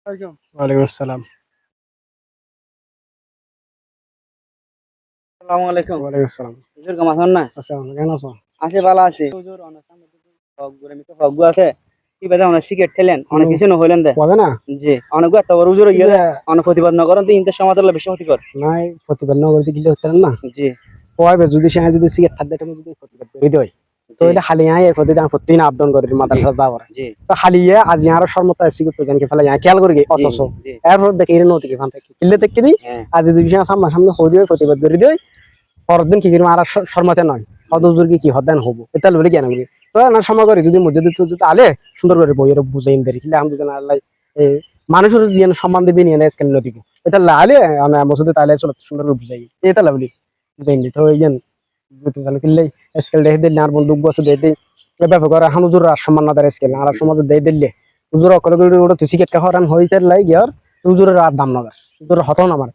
ওয়ালাইকুম আসসালাম। আসসালামু আলাইকুম। ওয়ালাইকুম আসসালাম। হুজুর কেমন আছেন না? আসসালাম, কেমন আছো? আছি ভালো আছি। হুজুর অনেক সামনে দিকে হকগুলো মিতো হকগু আছে। কি বাদে অনেক সিগারেট ঠেলেন কোনো অনেক কিছু ন হইলেন দে। পাবে না? জি অনেক গো তারপর হুজুর এই ইয়ে যে অনেক প্রতিবাদ না করেন তো ইনতে সমাজের বেশি ক্ষতিকর। নাই প্রতিবাদ না করতে গেলে হতেন না। জি কয়বে যদি সে যদি সিগারেট খাদ্য তুমি যদি প্রতিবাদ করে দিই তো জি এটা খালি আয় প্রতিদিন প্রতিদিন আপ ডাউন করে জি মাদ্রাসা যাওয়ার জি তো খালি আজ আর সম্মত সিগারেট জানকে ফেলা খেয়াল করি জি অথচ জি এরপর দেখি এর নতি ফান থেকে কিল্লে থেকে দিই হ্যাঁ আজ যদি সে সামনে সামনে হই দিই প্রতিবাদ করে দিই পরের দিন কি করি আর শর্মাতে নয় হদুজুর কি হদেন হবো এটা বলে জ্ঞান করি তো না সময় করি যদি মসজিদে যদি আলে সুন্দর করে বইয়ের বুঝাই দেরি কিন্তু আমি দুজন আল্লাহ মানুষের জীবন সম্মান দিবি নিয়ে নেয় স্কেল নদীকে এটা লালে মসজিদে তাহলে সুন্দর করে বুঝাই এটা লাভলি বুঝাই তো এই বুঝতে জানো কিনলে স্কেল দেখে দিলে আর বন্ধু বসে দিয়ে দিই ব্যাপক করে হানুজুর আর সম্মান না দেয় স্কেল আর সমাজে দিয়ে দিলে হুজুর অকলে করে ওটা তুই সিগারেট খাওয়ার হইতে লাই গিয়ার হুজুরের আর দাম না হুজুর হতো না আমার